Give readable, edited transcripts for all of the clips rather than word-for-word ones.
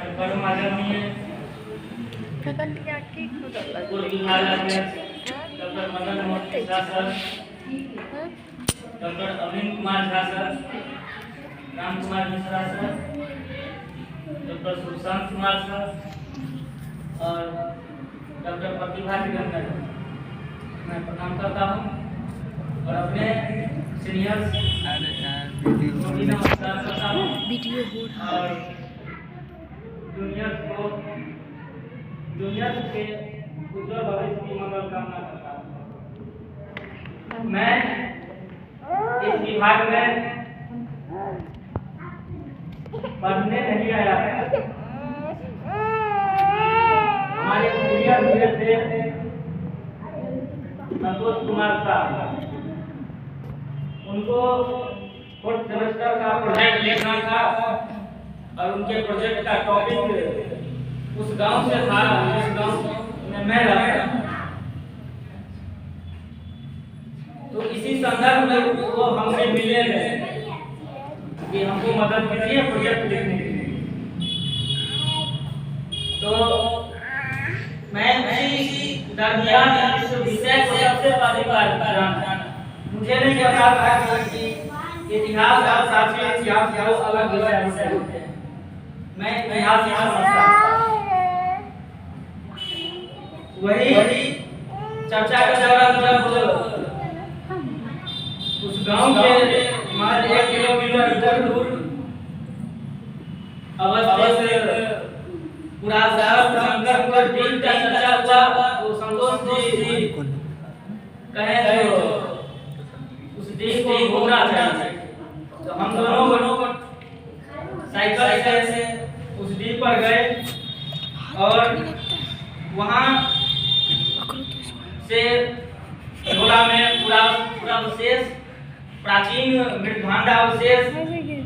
परम आदरणीय पूर्व विभागाध्यक्ष doctor Madan Mohan Mishra sir, doctor Avin Kumar Jha sir, Ram Kumar Mishra sir, doctor Sushant Kumar sir और डॉक्टर प्रतिभा तिरंगा मैं प्रणाम करता हूँ और अपने सीनियर्स को भी नमस्कार करता हूँ और जूनियर्स के उज्जवल भविष्य की मंगल कामना करता हूँ। मैं इस विभाग में पढ़ने नहीं आया था। हमारे सीनियर थे संतोष कुमार साहब, उनको फोर्थ सेमेस्टर का प्रोजेक्ट लिखना था और उनके प्रोजेक्ट का टॉपिक उस गांव से था जिस गांव में मैं रहता। तो इसी संदर्भ में वो हमसे मिले कि हमको मदद कीजिए प्रोजेक्ट लिखने के लिए। तो मैं इसी दरमियान इस विषय को सबसे पहली बार जाना, मुझे नहीं पता था कि इतिहास और साक्षी इतिहास दो अलग विषय होते हैं। मैं इतिहास समझता वही चर्चा का दौरान जब उस गांव के मात्र 1 किलोमीटर दूर अवस्थित पूरा शहर जंगल पर दिन का चर्चा हुआ। वो संतोष जी कहे उस दिन को घूमना चाहिए। तो हम दोनों साइकिल से उस दिन पर गए और वहाँ से झोला में पूरा विशेष प्राचीन मृदभांडा अवशेष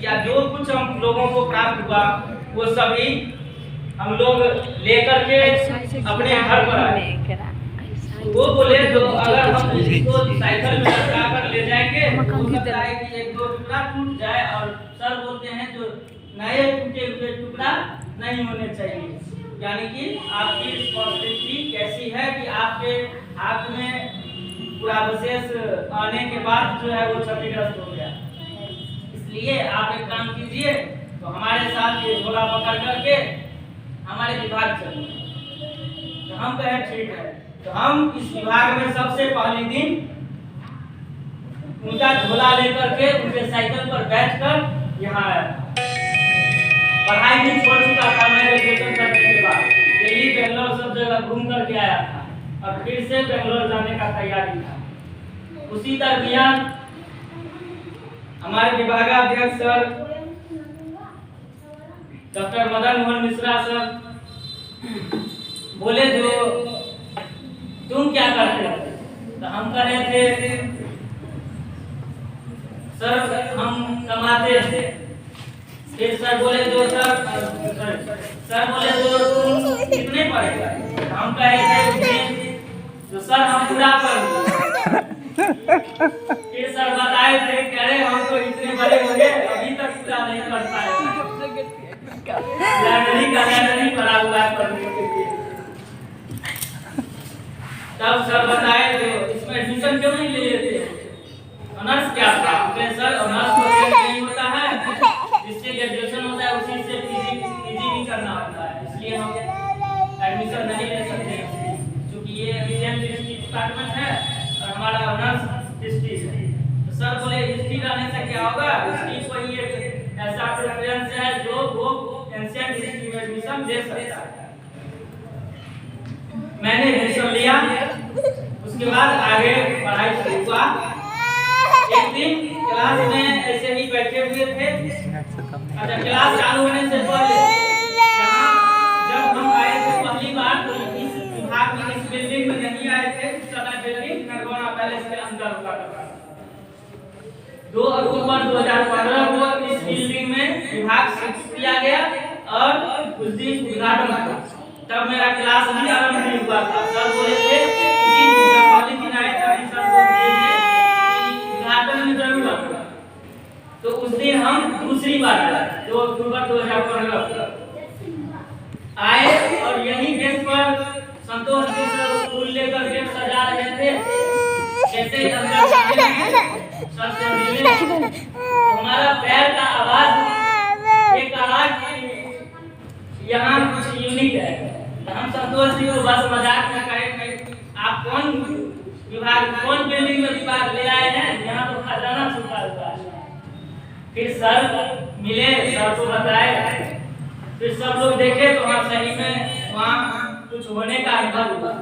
या जो कुछ हम लोगों को प्राप्त हुआ वो सभी हम लोग लेकर के अपने घर पर आए। वो बोले तो अगर हम इसको साइकिल में लगा कर ले जाएंगे तो लगता है कि 1-2 टुकड़ा टूट जाए और सर बोलते हैं जो नए टूटे हुए टुकड़ा नहीं होने चाहिए। यानी कि आपकी रिस्पॉन्सिबिलिटी कैसी है कि आपके हाथ में पूरा विशेष आने के बाद जो है वो क्षतिग्रस्त हो गया। इसलिए आप एक काम कीजिए, तो हमारे साथ ये झोला पकड़ करके हमारे विभाग चलिए। तो हम कहे ठीक है। तो हम इस विभाग में सबसे पहले दिन उनका झोला लेकर के उनके साइकिल पर बैठकर यहाँ आया। पढ़ाई भी छोड़ चुका था मैं ग्रेजुएशन करने के बाद। दिल्ली बेंगलोर सब जगह घूम करके आया था और फिर से बेंगलोर जाने का तैयारी था। उसी दरमियान हमारे विभागाध्यक्ष sir doctor Madan Mohan Mishra sir बोले जो तुम क्या करते हो? तो हम कह रहे थे सर हम कमाते थे। फिर सर बोले जो सर बोले जो तुम कितने पढ़ेगा? हम कहे थे तो सर हम पूरा कर देंगे। फिर सर बताए थे कह रहे हम तो इतने बड़े हो गए अभी तक पूरा नहीं कर पाए। लाइब्रेरी पढ़ा हुआ है पढ़ने के लिए। तब सर बताए तो इसमें एडमिशन क्यों नहीं ले लेते? ऑनर्स क्या था? सर ऑनर्स नहीं होता है, जिससे ग्रेजुएशन होता है उसी से पीजी भी करना होता है। इसलिए हम एडमिशन नहीं ले सकते क्योंकि ये एशियन हिस्ट्री डिपार्टमेंट है और हमारा ऑनर्स हिस्ट्री है। तो सर बोले हिस्ट्री रहने से क्या होगा? हिस्ट्री कोई एक ऐसा प्रेफरेंस है जो वो एशियन हिस्ट्री में एडमिशन दे सकता है। मैंने एडमिशन लिया। उसके बाद आगे पढ़ाई शुरू हुआ। एक दिन क्लास में ऐसे ही बैठे हुए थे। अच्छा, क्लास चालू होने से पहले जब हम आए थे पहली बार तो इस विभाग में इस बिल्डिंग में नहीं आए थे। उस समय बिल्डिंग नरगौना पैलेस के अंदर हुआ करता था। 2 अक्टूबर 2015 को इस बिल्डिंग में विभाग शिफ्ट किया गया और उस दिन उद्घाटन हुआ। तब मेरा क्लास भी आरंभ नहीं हुआ था। सर बोले थे इसी पहले दिन आए थे सर बोले उद्घाटन में जरूर आऊंगा। तो उस दिन हम दूसरी बार आए 2 अक्टूबर 2015 जैसे ही अंदर जाते हैं सर से मिलने, तो हमारा पैर का आवाज, एक आवाज यहाँ कुछ यूनिक है। तो हम संतोष जी को बस मजाक में कहे आप कौन विभाग, कौन बिल्डिंग में विभाग ले आए हैं, यहाँ तो खजाना छुपा हुआ है। फिर सर मिले, सर को बताए, फिर सब लोग देखे तो हाँ सही में वहाँ कुछ होने का अनुभव हुआ।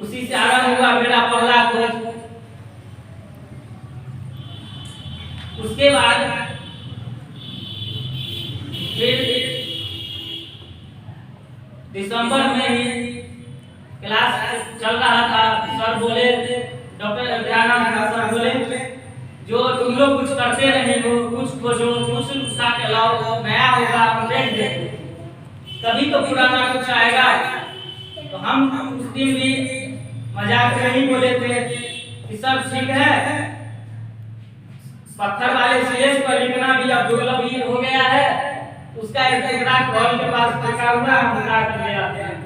उसी से आरंभ हुआ मेरा पहला खोज। उसके बाद फिर दिसंबर में ही क्लास चल रहा था। सर बोले, डॉक्टर दयानंद सर बोले, जो तुम लोग कुछ करते नहीं हो, कुछ खोजो, कुछ उठा के लाओ, नया होगा अपडेट देखो, तभी तो पुराना कुछ आएगा। तो हम उस दिन भी मजाक में ही बोले थे कि सर ठीक है, पत्थर वाले सीएस पर लिखना भी अब दुर्लभ ही हो गया है, उसका एक टुकड़ा कॉल के पास रखा हुआ है, हम उठा कर ले आते हैं।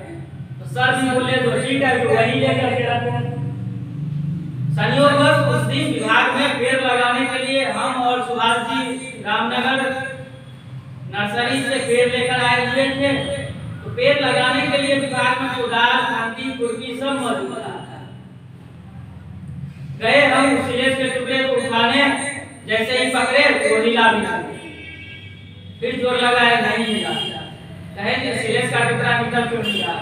तो सर भी बोले तो ठीक है, तो वही लेकर के रखते हैं। संयोगवश उस दिन विभाग में पेड़ लगाने के लिए हम और सुभाष जी रामनगर नर्सरी से पेड़ लेकर आए हुए थे। तो पेड़ लगाने के लिए विभाग में कुदाल, खांती, खुरपी सब मौजूद था। गए हम सीएस के टुकड़े को उठाने, जैसे ही पकड़े तो हिला भी, फिर जोर लगाए नहीं मिला, कहे कि सीएस का टुकड़ा निकल क्यों नहीं रहा।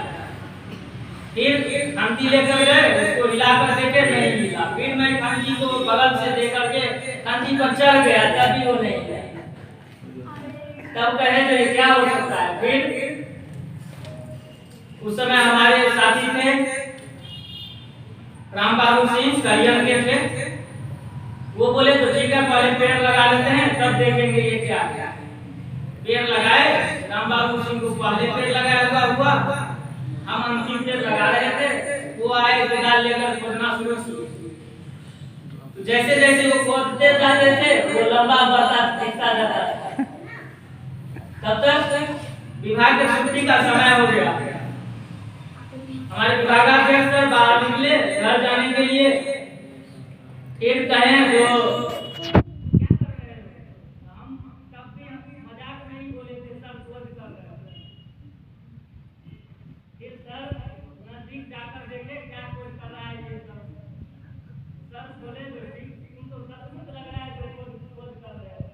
फिर खांती लेकर गए, उसको हिलाकर देखे नहीं मिला, फिर मैं खांती को बगल से देकर के खांती पर चढ़ गया, तभी वो नहीं गया। तब कहे तो क्या हो सकता है। फिर उस समय हमारे साथी थे राम बाबू सिंह करियर के थे, वो बोले तो ठीक है पहले पेड़ लगा लेते हैं तब देखेंगे ये क्या है। पेड़ लगाए, राम बाबू सिंह को पहले पेड़ लगाया हुआ, हम अंतिम पेड़ लगा रहे थे, वो आए कुदाल लेकर खोदना शुरू किया। जैसे जैसे वो खोदते जाते थे वो लंबा बढ़ता दिखता जाता था। तब तक विभाग की छुट्टी का समय हो गया। हमारे विभागाध्यक्ष सर बाहर निकले घर जाने के लिए। फिर कहें जो क्या कर रहे हैं, हम कभी मजाक नहीं बोले थे, सर खोज कर रहे थे। फिर सर नजदीक जाकर देखे क्या खोज कर रहा है ये सब। सर बोले तुम तो सचमुच लग रहा है जो खोज कर रहे हो।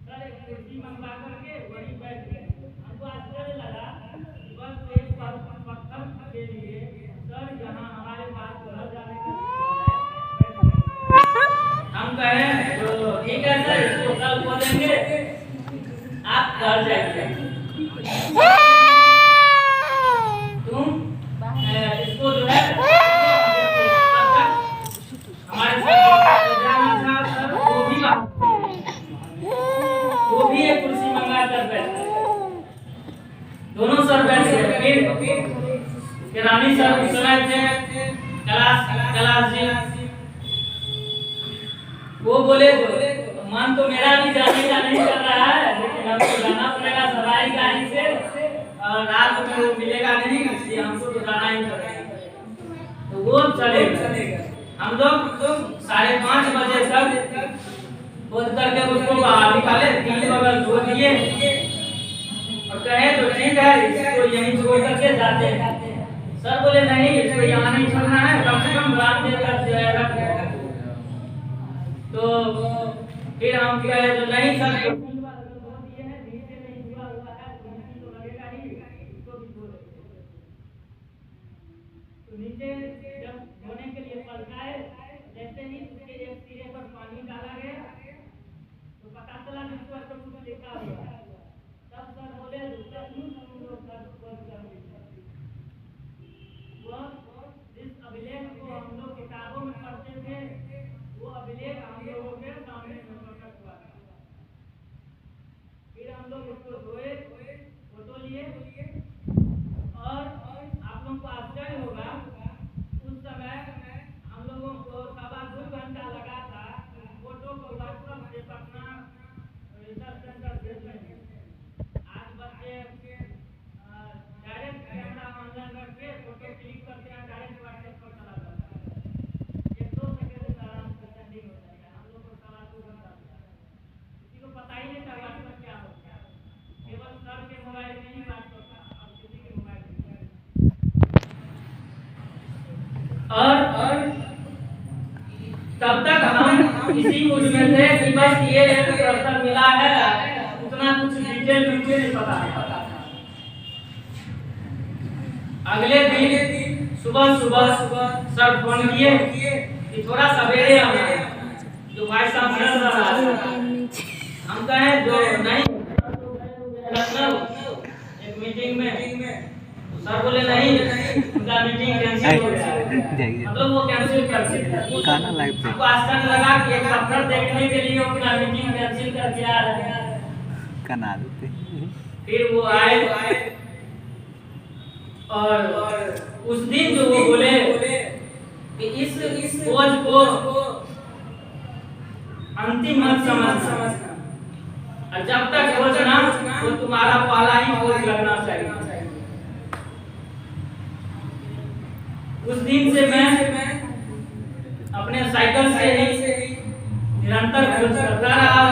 सर एक कुर्सी मंगवा करके वहीं बैठ गए। हमको आश्चर्य लगा, बस एक पत्थर के लिए सर यहाँ हमारे पास घर जाने का हम कहें तो ठीक है सर, इसको कल खोलेंगे, आप घर जाइए। तुम इसको जो है हमारे साथ वो भी एक कुर्सी मंगा कर बैठे, दोनों सर बैठ गए। फिर रानी सर उस समय थे कैलाश जी, वो बोले मन तो मेरा भी जाने का नहीं कर रहा है, लेकिन हमको जाना पड़ेगा सवारी गाड़ी से, और रात में वो मिलेगा नहीं, इसलिए हमको तो जाना ही पड़ेगा। तो वो चले गए। हम लोग 5:30 बजे तक खोद करके उसको बाहर निकाले, तीन बगल धो दिए और कहे तो ठीक है इसको यहीं छोड़ करके जाते हैं। सर बोले नहीं, इसको यहाँ नहीं छोड़ना है, कम से कम रात देकर रख दो। तो फिर हम कहे तो नहीं सर, तो नीचे जब धोने के लिए पलटाए, जैसे ही उसके एक सिरे पर पानी डाला गया तो पता चला जिसको तो कुछ लिखा हुआ। तब सर बोले जिस अभिलेख को हम लोग किताबों में पढ़ते थे, वो अभिलेख हम लोगों के सामने प्रकट हुआ। फिर हम लोग उसको धोए, फोटो लिए, और आप लोगों को आश्चर्य होगा उस समय हम लोगों को 2.25 घंटा लगा था फोटो को व्हाट्सएप से पटना रिसर्च सेंटर भेजने में। आज बच्चे डायरेक्ट कैमरा ऑनलाइन रख के फोटो क्लिक करते हैं, डायरेक्ट व्हाट्सएप पर चला जाता है। जब तक हम इसी मूड में थे कि बस ये एक प्रश्न मिला है, उतना कुछ डिटेल मुझे नहीं पता है। अगले दिन सुबह सर फोन किए कि थोड़ा सवेरे आना, जो भाई साहब हम कहे जो नहीं एक मीटिंग में, तो सर बोले नहीं, उनका मीटिंग कैंसिल हो गया, मतलब वो कैंसिल कर दिया। गाना लाइव पे आपको आश्चर्य लगा कि एक पत्थर देखने के लिए अपना मीटिंग कैंसिल करके आ रहे हैं। कना देते। फिर वो आए और उस दिन जो वो बोले कि इस खोज को अंतिम मत समझना, और जब तक खोजना तो तुम्हारा पहला ही खोज लगना चाहिए। उस दिन से मैं अपने साइकिल से ही निरंतर खोज करता रहा।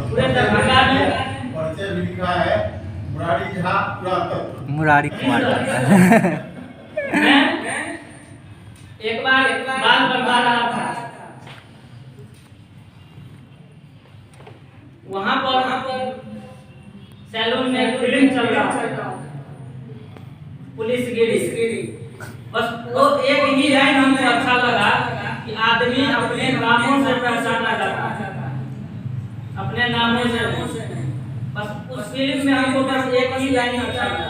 पूरे दरभंगा में परिचय भी लिखा है मुरारी झा पुरातत्व। मुरारी कुमार मैं एक बार बाल बनवा रहा था, वहां पर सैलून में फिल्म चल रहा था, पुलिस गिरी। बस वो एक ही लाइन हमको अच्छा लगा कि आदमी अपने नामों से पहचाना जाता है, अपने नामों से नहीं। बस उस फिल्म में हमको बस एक ही लाइन अच्छा लगा,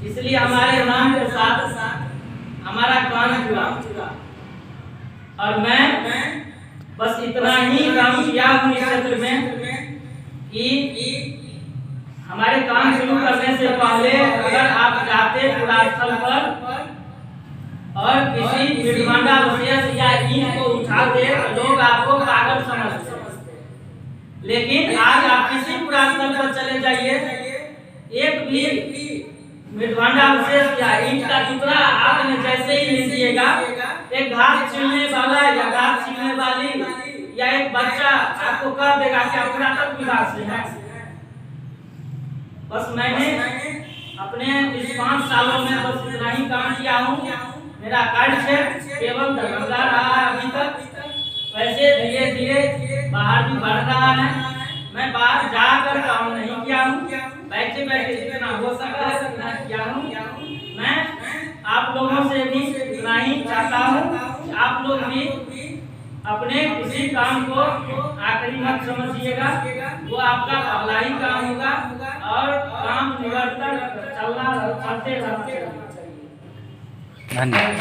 इसलिए हमारे नाम के साथ हमारा काम जुड़ा। और मैं बस इतना ही काम किया हूँ इस क्षेत्र में कि हमारे काम शुरू करने से पहले अगर आप जाते पुरास्थल पर और किसी मिर्भांडा अवशेष या ईंट को उठाते तो लोग आपको पागल समझते, लेकिन आज आप किसी पुरास्थल पर चले जाइए, एक भी मिर्भांडा अवशेष या ईंट का टुकड़ा हाथ में जैसे ही लीजिएगा, एक घास छीलने वाला या घास छीलने वाली या एक बच्चा आपको कह देगा कि आप पुरातत्व विभाग से हैं। बस मैंने अपने इस 5 सालों में बस इतना ही काम किया हूँ। मेरा कार्य क्षेत्र केवल दरभंगा रहा है अभी तक, वैसे धीरे धीरे बाहर भी बढ़ रहा है। मैं बाहर जाकर काम नहीं किया हूँ, बैठे बैठे जितना हो सका है उतना किया हूँ। मैं आप लोगों से भी इतना ही चाहता हूँ कि आप लोग भी अपने किसी काम को आखिरी मत समझिएगा, वो आपका पहला ही काम होगा और काम निरंतर चलते रहना चाहिए। धन्यवाद।